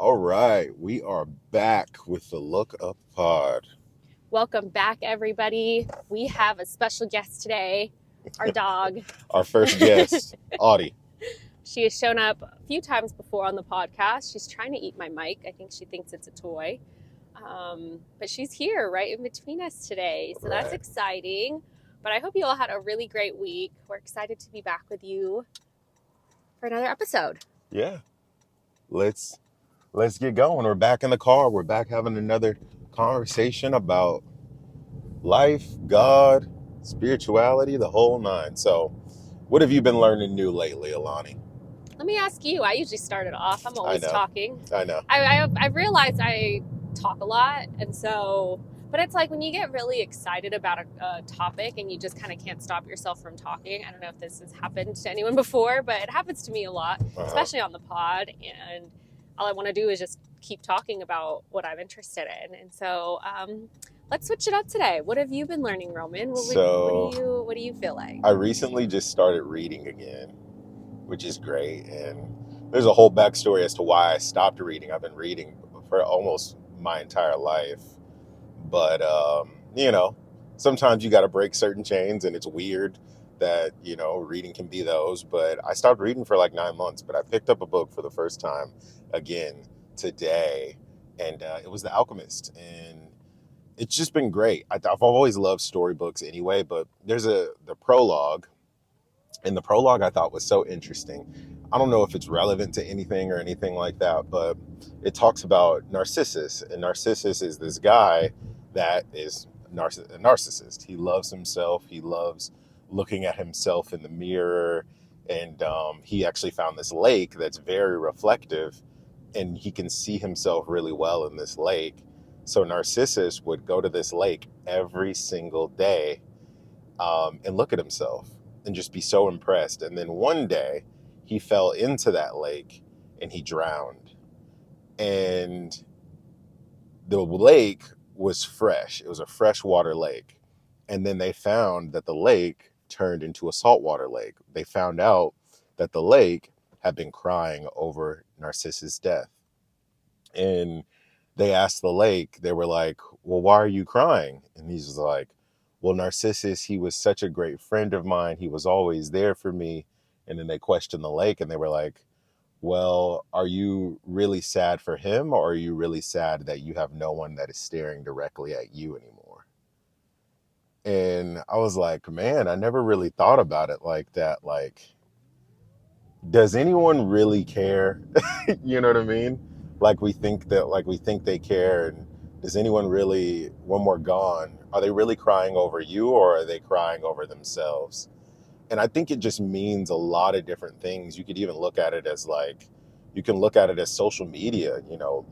All right, we are back with the Look Up Pod. Welcome back, everybody. We have a special guest today, our dog. Our first guest, Audie. She has shown up a few times before on the podcast. She's trying to eat my mic. I think she thinks it's a toy. But she's here right in between us today. So that's Right. exciting. But I hope you all had a really great week. We're excited to be back with you for another episode. Yeah, let's get going. We're back in the car. We're back having another conversation about life, God, spirituality, the whole nine. So, what have you been learning new lately, Alani? Let me ask you. I usually start it off. I'm always know. talking. I know. I realized I talk a lot, and so, but it's like when you get really excited about a topic and you just kind of can't stop yourself from talking. I don't know if this has happened to anyone before, but it happens to me a lot, especially on the pod. And all I want to do is just keep talking about what I'm interested in. And so, let's switch it up today. What have you been learning, Roman? What do you feel like? I recently just started reading again, which is great. And there's a whole backstory as to why I stopped reading. I've been reading for almost my entire life. But, sometimes you got to break certain chains, and it's weird that, reading can be those. But I stopped reading for like 9 months, but I picked up a book for the first time again today. And it was The Alchemist. And it's just been great. I've always loved storybooks anyway, but there's the prologue. And the prologue I thought was so interesting. I don't know if it's relevant to anything or anything like that, but it talks about Narcissus. And Narcissus is this guy that is a narcissist. He loves himself. He loves looking at himself in the mirror. And he actually found this lake that's very reflective, and he can see himself really well in this lake. So Narcissus would go to this lake every single day and look at himself and just be so impressed. And then one day he fell into that lake and he drowned. And the lake was fresh. It was a freshwater lake. And then they found that the lake turned into a saltwater lake. They found out that the lake had been crying over Narcissus' death. And they asked the lake, they were like, well, why are you crying? And he's like, well, Narcissus, he was such a great friend of mine. He was always there for me. And then they questioned the lake and they were like, well, are you really sad for him, or are you really sad that you have no one that is staring directly at you anymore? And I was like, man, I never really thought about it like that. Like, does anyone really care? You know what I mean? Like we think they care. And does anyone really, when we're gone, are they really crying over you, or are they crying over themselves? And I think it just means a lot of different things. You could even look at it as you can look at it as social media,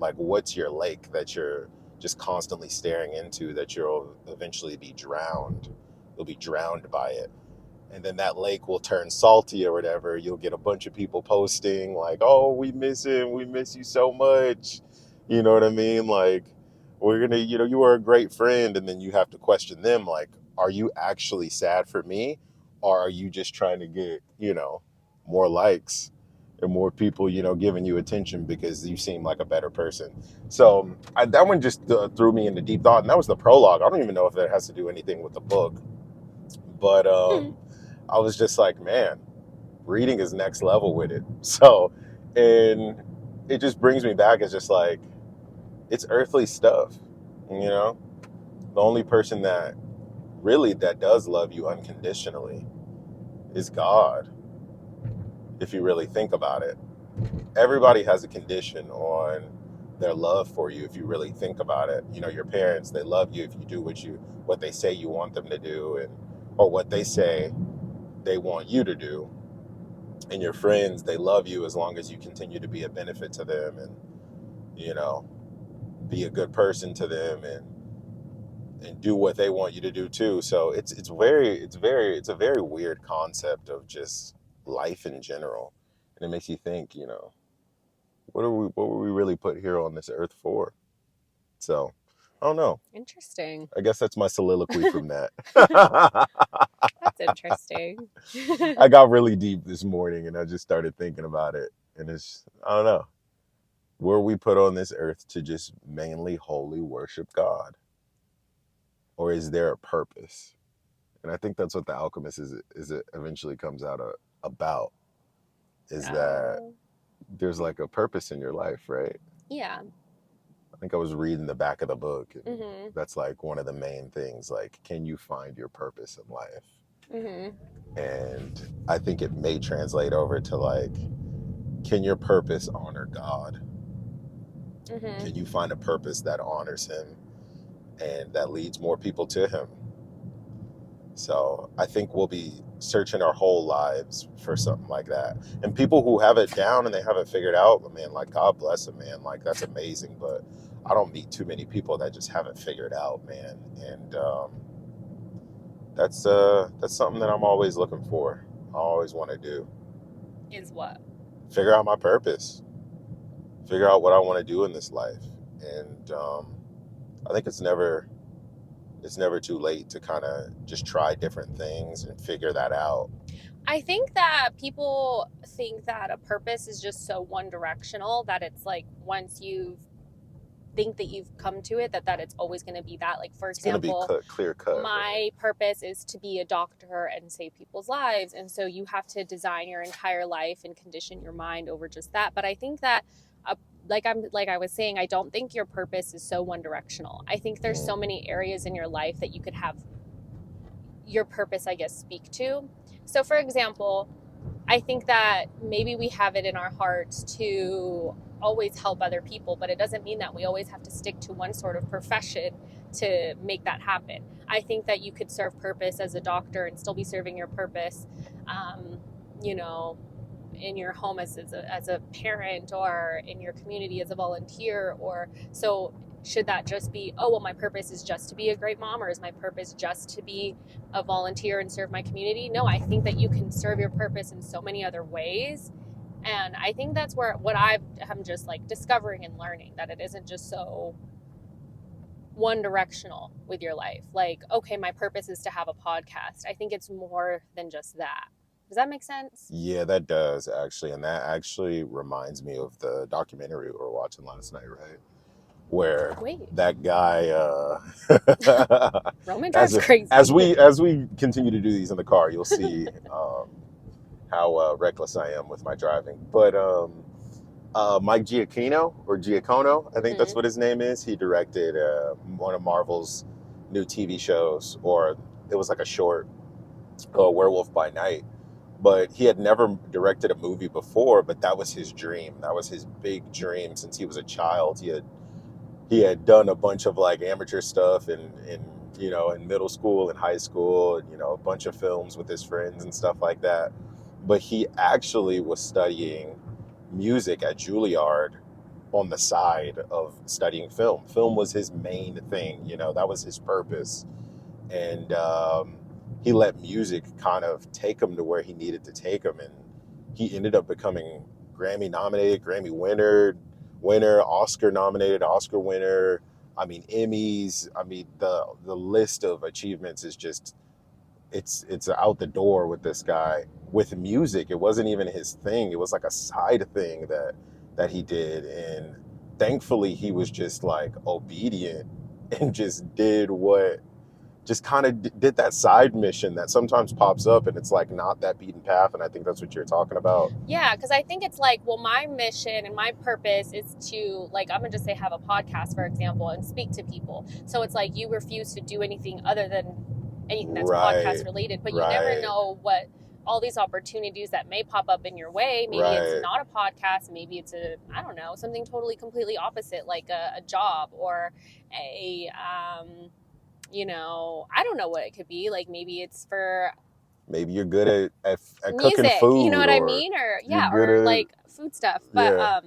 like what's your lake that you're just constantly staring into, that you'll eventually be drowned. You'll be drowned by it. And then that lake will turn salty or whatever. You'll get a bunch of people posting like, oh, we miss him. We miss you so much. You know what I mean? Like, we're going to, you were a great friend. And then you have to question them. Like, are you actually sad for me? Or are you just trying to get, more likes and more people, giving you attention because you seem like a better person? So that one just threw me into deep thought. And that was the prologue. I don't even know if that has to do anything with the book. But I was just like, man, reading is next level with it. So, and it just brings me back. It's just like, it's earthly stuff, The only person that does love you unconditionally is God, if you really think about it. Everybody has a condition on their love for you, if you really think about it. Your parents, they love you if you do what they say you want them to do, or what they say they want you to do. And your friends, they love you as long as you continue to be a benefit to them, and be a good person to them, and do what they want you to do too. So it's a very weird concept of just life in general. And it makes you think, what were we really put here on this earth for? So I don't know. Interesting. I guess that's my soliloquy from that. That's interesting. I got really deep this morning and I just started thinking about it. And I don't know. Were we put on this earth to just mainly wholly worship God? Or is there a purpose? And I think that's what The Alchemist is it eventually comes out about, is that Oh, there's like a purpose in your life, right? yeah. I think I was reading the back of the book, and Mhm. that's like one of the main things. Like, can you find your purpose in life? Mhm. And I think it may translate over to like, can your purpose honor God? Can Mhm. you find a purpose that honors Him and that leads more people to Him? So I think we'll be searching our whole lives for something like that. And people who have it down and they have it figured out, man, like God bless them, man. Like that's amazing. But I don't meet too many people that just haven't figured out, man. And that's something that I'm always looking for. I always want to do. Is what? Figure out my purpose. Figure out what I want to do in this life. And I think it's never too late to kind of just try different things and figure that out. I think that people think that a purpose is just so one directional that it's like once you think that you've come to it, that it's always going to be that. Like, for It's going to be example, clear cut, right? my purpose is to be a doctor and save people's lives. And so you have to design your entire life and condition your mind over just that. But I think that like I was saying, I don't think your purpose is so one directional. I think there's so many areas in your life that you could have your purpose, I guess, speak to. So for example, I think that maybe we have it in our hearts to always help other people, but it doesn't mean that we always have to stick to one sort of profession to make that happen. I think that you could serve purpose as a doctor and still be serving your purpose, um, you know, in your home as a parent, or in your community as a volunteer. Or so should that just be, oh well, my purpose is just to be a great mom, or is my purpose just to be a volunteer and serve my community? No, I think that you can serve your purpose in so many other ways. And I think that's where what I'm just like discovering and learning, that it isn't just so one directional with your life. Like, okay, my purpose is to have a podcast. I think it's more than just that. Does that make sense? Yeah, that does actually. And that actually reminds me of the documentary we were watching last night, right? Where Wait, that guy Roman as drives crazy. we continue to do these in the car, you'll see how reckless I am with my driving. But Mike Giacono, I think that's Mm-hmm. what his name is. He directed one of Marvel's new TV shows, or it was like a short, Werewolf by Night. But he had never directed a movie before, but that was his dream. That was his big dream since he was a child. He had done a bunch of like amateur stuff in middle school and high school, and a bunch of films with his friends and stuff like that. But he actually was studying music at Juilliard on the side of studying film. Film was his main thing, that was his purpose. And he let music kind of take him to where he needed to take him. And he ended up becoming Grammy nominated, Grammy winner, Oscar nominated, Oscar winner. I mean, Emmys. I mean, the list of achievements is just it's out the door with this guy. With music, it wasn't even his thing. It was like a side thing that he did, and thankfully he was just like obedient and just kind of did that side mission that sometimes pops up, and it's like not that beaten path. And I think that's what you're talking about. Yeah, because I think it's like, well, my mission and my purpose is to, like, I'm gonna just say have a podcast, for example, and speak to people. So it's like you refuse to do anything other than anything that's Right, podcast related, but you never right, know what all these opportunities that may pop up in your way. Maybe it's right. not a podcast, maybe it's I don't know, something totally completely opposite, like a job, or a I don't know what it could be. Like maybe it's for Maybe you're good at cooking music, you know food, what I or mean? Or you're yeah, good or at, like food stuff. But yeah,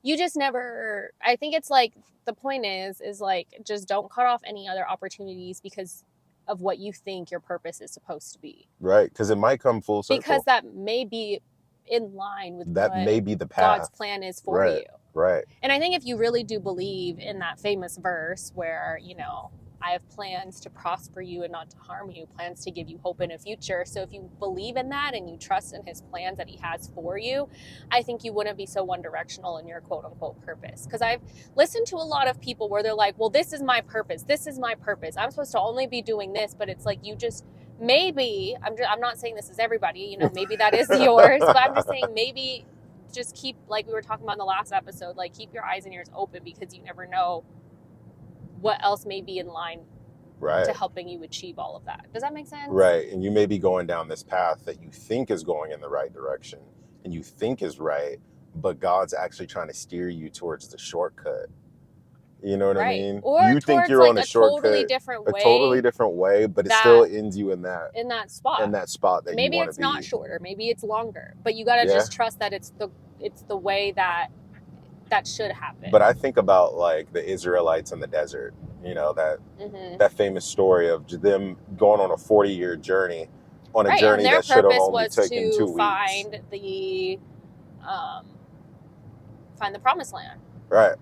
you just never, I think it's like the point is like just don't cut off any other opportunities because of what you think your purpose is supposed to be. right. Because it might come full Because circle. that may be in line with That what may be the God's path. plan is for Right, you. right. And I think if you really do believe in that famous verse where, I have plans to prosper you and not to harm you, plans to give you hope in a future. So if you believe in that and you trust in his plans that he has for you, I think you wouldn't be so one directional in your quote unquote purpose. Because I've listened to a lot of people where they're like, well, this is my purpose. This is my purpose. I'm supposed to only be doing this. But it's like, you just, maybe, I'm not saying this is everybody, you know, maybe that is yours, but I'm just saying maybe just keep, like we were talking about in the last episode, like keep your eyes and ears open, because you never know what else may be in line Right. to helping you achieve all of that. Does that make sense? Right. And you may be going down this path that you think is going in the right direction and you think is right, but God's actually trying to steer you towards the shortcut. You know what I Right. mean? Or You think towards you're like on a a totally shortcut, different a way, totally different way, but it that still ends you in that spot. that Maybe you want it's to be. not shorter, maybe it's longer, but you got to Yeah. just trust that it's the way that should happen. But I think about like the Israelites in the desert, you know, that famous story of them going on a 40-year journey, on a Right, journey and their that should have purpose only was taken 2 to weeks. find the promised land. Right.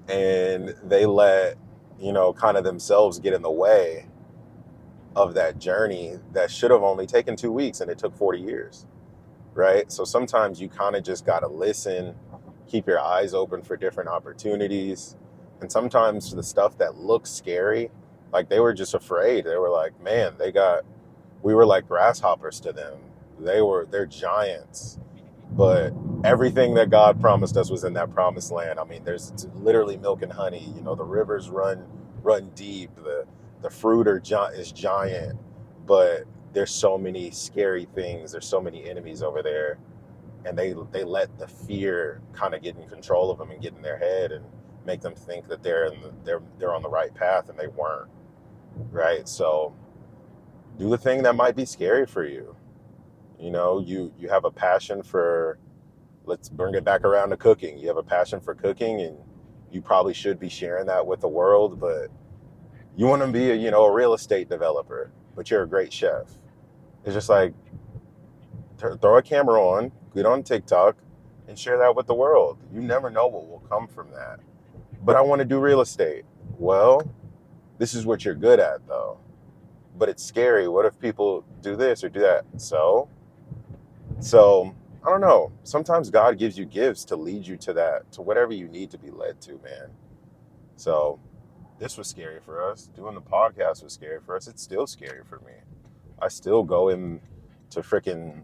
And they let, you know, kind of themselves get in the way of that journey that should have only taken 2 weeks, and it took 40 years. Right. So sometimes you kind of just got to listen, keep your eyes open for different opportunities. And sometimes the stuff that looks scary, like they were just afraid. They were like, man, we were like grasshoppers to them. They're giants. But everything that God promised us was in that promised land. I mean, there's literally milk and honey. You know, the rivers run deep. The fruit is giant, but there's so many scary things. There's so many enemies over there, and they let the fear kind of get in control of them and get in their head and make them think that they're on the right path, and they weren't. Right. So do the thing that might be scary for you. You know, you have a passion for, let's bring it back around to cooking. You have a passion for cooking, and you probably should be sharing that with the world, but you want to be a real estate developer, but you're a great chef. It's just like, throw a camera on, get on TikTok, and share that with the world. You never know what will come from that. But I want to do real estate. Well, this is what you're good at, though. But it's scary. What if people do this or do that? So I don't know. Sometimes God gives you gifts to lead you to whatever you need to be led to, man. So this was scary for us. Doing the podcast was scary for us. It's still scary for me. I still go in to freaking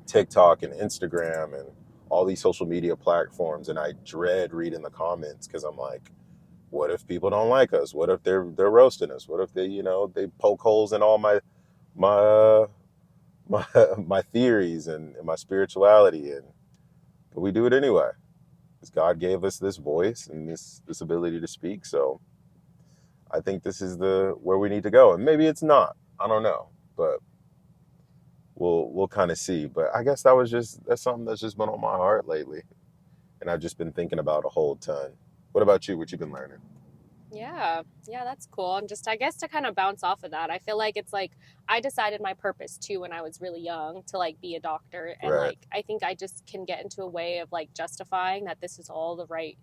TikTok and Instagram and all these social media platforms, and I dread reading the comments because I'm like, what if people don't like us? What if they're roasting us? What if they poke holes in all my my theories and my spirituality, but we do it anyway because God gave us this voice and this ability to speak. So I think this is where we need to go, and maybe it's not. I don't know, but we'll kind of see. But I guess that's something that's just been on my heart lately, and I've just been thinking about a whole ton. What about you? What you've been learning? Yeah, that's cool. And just, I guess, to kind of bounce off of that, I feel like it's like I decided my purpose too when I was really young to like be a doctor. And Right. like I think I just can get into a way of like justifying that this is all the right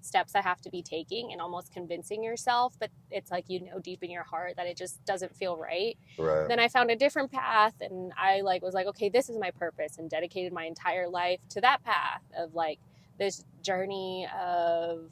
steps I have to be taking and almost convincing yourself, but it's like, deep in your heart that it just doesn't feel right. Right. Then I found a different path, and I was like, okay, this is my purpose, and dedicated my entire life to that path of like this journey of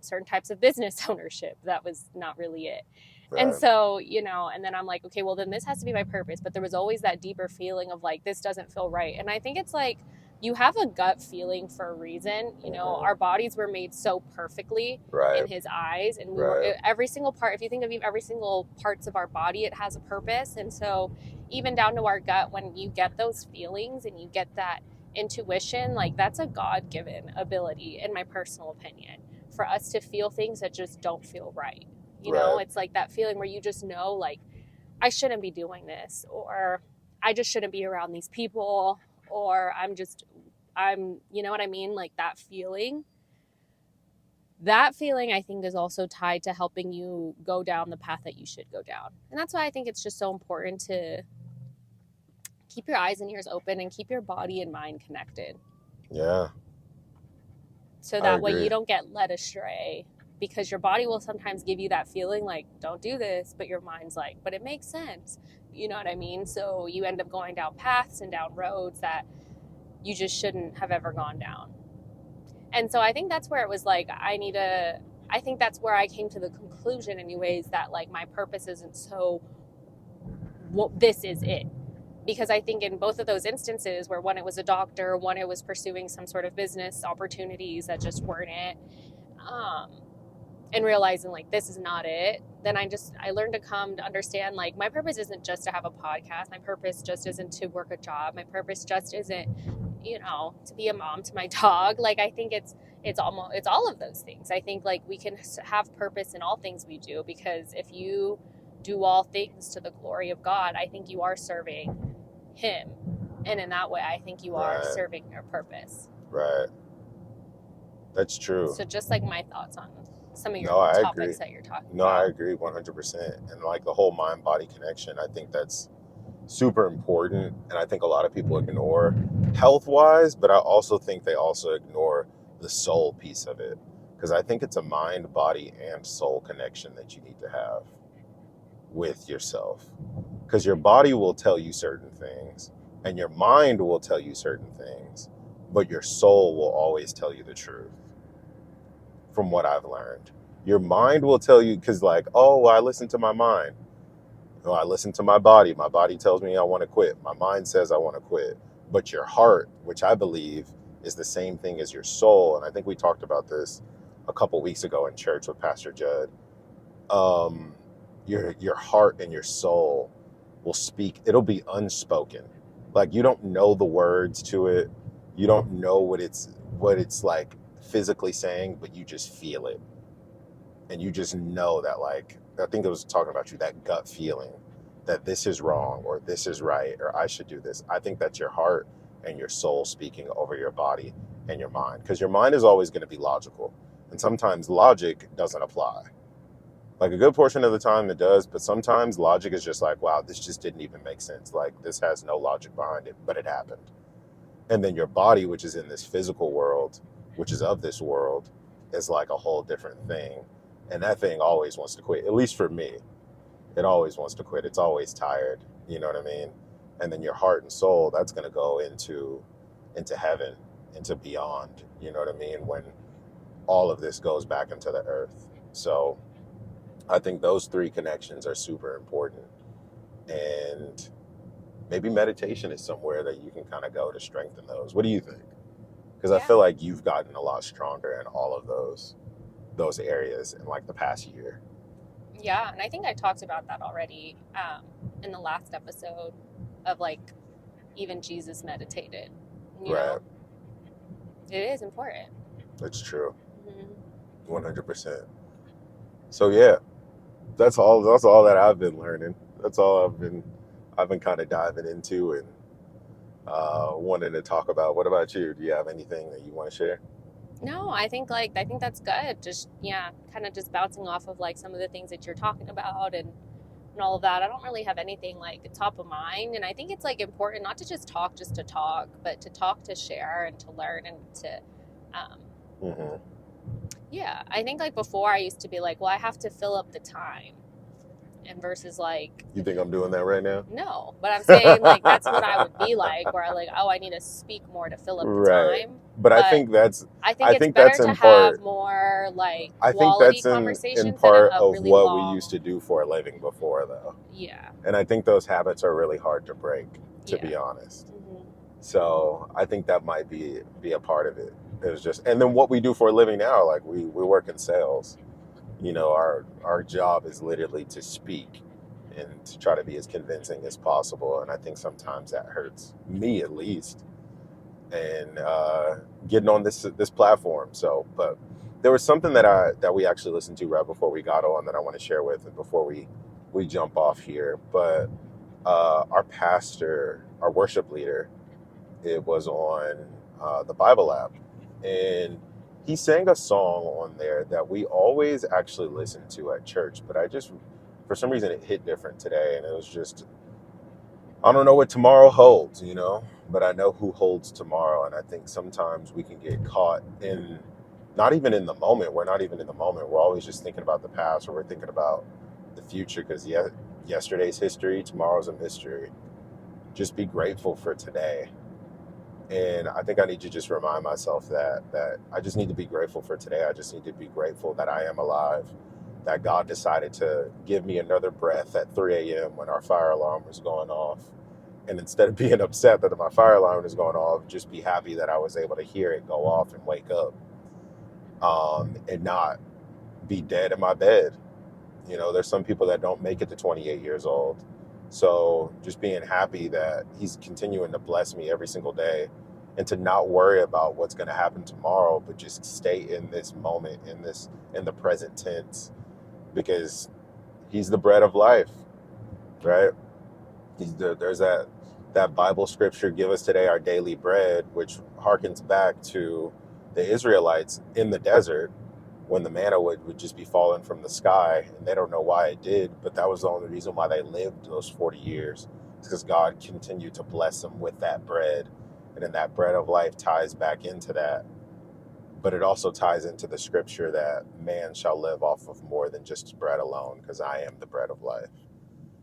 certain types of business ownership. That was not really it. Right. And so, and then I'm like, okay, well then this has to be my purpose. But there was always that deeper feeling of like, this doesn't feel right. And I think it's like, you have a gut feeling for a reason. Our bodies were made so perfectly Right. in his eyes, and Right. every single part, if you think of every single parts of our body, it has a purpose. And so even down to our gut, when you get those feelings and you get that intuition, like that's a God-given ability, in my personal opinion, for us to feel things that just don't feel right. Right. It's like that feeling where you just know, like, I shouldn't be doing this, or I just shouldn't be around these people, or you know what I mean? Like that feeling I think is also tied to helping you go down the path that you should go down. And that's why I think it's just so important to keep your eyes and ears open and keep your body and mind connected. Yeah. So that way you don't get led astray because your body will sometimes give you that feeling like, don't do this, but your mind's like, but it makes sense. You know what I mean? So you end up going down paths and down roads that you just shouldn't have ever gone down. And so I think that's where it was like, I think that's where I came to the conclusion anyways, that like my purpose isn't so, well, this is it. Because I think in both of those instances, where one it was a doctor, one it was pursuing some sort of business opportunities that just weren't it, and realizing like this is not it, then I learned to come to understand like my purpose isn't just to have a podcast. My purpose just isn't to work a job. My purpose just isn't, to be a mom to my dog. Like I think it's all of those things. I think like we can have purpose in all things we do, because if you do all things to the glory of God, I think you are serving Him, and in that way I think you are serving your purpose. Right. That's true. So just like my thoughts on some of your topics that you're talking about. No, I agree 100%. And like the whole mind-body connection, I think that's super important. And I think a lot of people ignore health-wise, but I also think they also ignore the soul piece of it. Because I think it's a mind, body, and soul connection that you need to have with yourself. Because your body will tell you certain things, and your mind will tell you certain things, but your soul will always tell you the truth. From what I've learned, your mind will tell you, because like, oh, I listen to my mind. No, I listen to my body. My body tells me I want to quit. My mind says I want to quit. But your heart, which I believe is the same thing as your soul, and I think we talked about this a couple weeks ago in church with Pastor Judd. Your heart and your soul will speak. It'll be unspoken. Like you don't know the words to it. You don't know what it's like physically saying, but you just feel it. And you just know that, like, I think it was talking about you, that gut feeling that this is wrong or this is right or I should do this. I think that's your heart and your soul speaking over your body and your mind, because your mind is always going to be logical. And sometimes logic doesn't apply. Like a good portion of the time it does, but sometimes logic is just like, wow, this just didn't even make sense. Like this has no logic behind it, but it happened. And then your body, which is in this physical world, which is of this world, is like a whole different thing. And that thing always wants to quit. At least for me, it always wants to quit. It's always tired. You know what I mean? And then your heart and soul, that's going to go into heaven, into beyond. You know what I mean? When all of this goes back into the earth. So I think those three connections are super important. And maybe meditation is somewhere that you can kind of go to strengthen those. What do you think? Because I feel like you've gotten a lot stronger in all of those areas in like the past year. Yeah, and I think I talked about that already in the last episode of like even Jesus meditated. You know, it is important. That's true. 100%. So yeah, that's all that I've been learning. That's all I've been kind of diving into and wanting to talk about. What about you? Do you have anything that you want to share? No, I think that's good. Just kind of just bouncing off of like some of the things that you're talking about and all of that. I don't really have anything like top of mind, and I think it's like important not to just talk to talk, but to talk to share and to learn and to I think like before I used to be like, well, I have to fill up the time. And versus like, you think I'm doing that right now? No, but I'm saying like that's what I would be like, where I like, oh, I need to speak more to fill up the time. But I think it's better that's to have more like quality conversations. In part than a of really what long... we used to do for a living before, though. Yeah. And I think those habits are really hard to break, to be honest. So I think that might be a part of it. It was just, and then what we do for a living now, like we work in sales. You know, our job is literally to speak and to try to be as convincing as possible. And I think sometimes that hurts me, at least, and getting on this platform. So, but there was something that we actually listened to right before we got on that I want to share with, and before we jump off here. But our pastor, our worship leader, it was on the Bible app, and he sang a song on there that we always actually listen to at church, but for some reason, it hit different today, and it was just, I don't know what tomorrow holds, but I know who holds tomorrow, and I think sometimes we can get caught in not even in the moment. We're not even in the moment. We're always just thinking about the past, or we're thinking about the future, because yesterday's history, tomorrow's a mystery. Just be grateful for today. And I think I need to just remind myself that I just need to be grateful for today. I just need to be grateful that I am alive, that God decided to give me another breath at 3 a.m. when our fire alarm was going off. And instead of being upset that my fire alarm is going off, just be happy that I was able to hear it go off and wake up, and not be dead in my bed. There's some people that don't make it to 28 years old. So just being happy that he's continuing to bless me every single day, and to not worry about what's going to happen tomorrow, but just stay in this moment, in the present tense, because he's the bread of life, right? There's that Bible scripture, give us today our daily bread, which harkens back to the Israelites in the desert, when the manna would just be falling from the sky, and they don't know why it did, but that was the only reason why they lived those 40 years. It's because God continued to bless them with that bread. And then that bread of life ties back into that. But it also ties into the scripture that man shall live off of more than just bread alone, because I am the bread of life.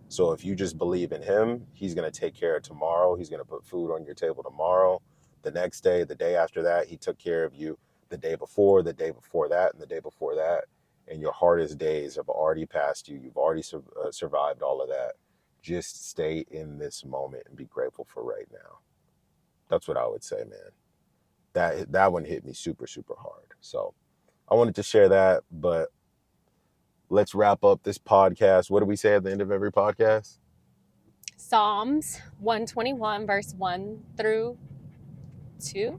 So if you just believe in him, he's going to take care of tomorrow. He's going to put food on your table tomorrow, the next day, the day after that. He took care of you the day before that, and the day before that. And your hardest days have already passed you. You've already survived all of that. Just stay in this moment and be grateful for right now. That's what I would say, man. That one hit me super, super hard. So I wanted to share that, but let's wrap up this podcast. What do we say at the end of every podcast? Psalms 121, verse 1 through 2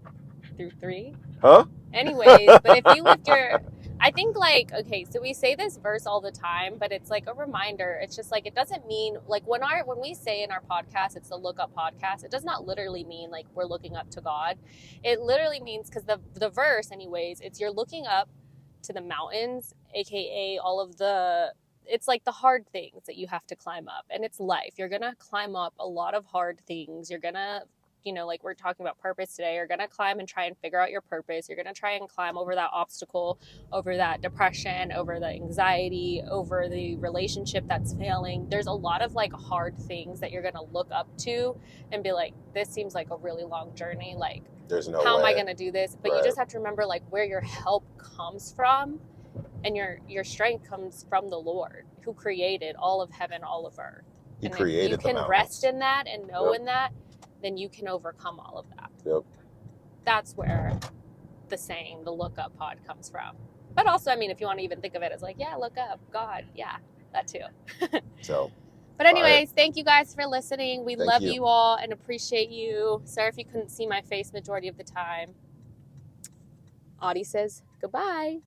through 3. Huh? Anyways, but if you lift your, I think okay, so we say this verse all the time, but it's like a reminder. It's just like, it doesn't mean like when we say in our podcast, it's the look up podcast. It does not literally mean like we're looking up to God. It literally means, because the verse anyways, it's you're looking up to the mountains, aka all of it's like the hard things that you have to climb up, and it's life. You're gonna climb up a lot of hard things. You're gonna, like we're talking about purpose today, you're going to climb and try and figure out your purpose. You're going to try and climb over that obstacle, over that depression, over the anxiety, over the relationship that's failing. There's a lot of like hard things that you're going to look up to and be like, this seems like a really long journey. Like, there's no how way. am I going to do this? But right. You just have to remember like where your help comes from, and your strength comes from the Lord who created all of heaven, all of earth. He and created if you can the rest in that and know Yep. in that, then you can overcome all of that. Yep. That's where the saying, the look up pod, comes from. But also, I mean, if you want to even think of it as like, yeah, look up, God. Yeah, that too. So. But anyways, thank you guys for listening. We love you you all and appreciate you. Sorry if you couldn't see my face majority of the time. Audie says goodbye.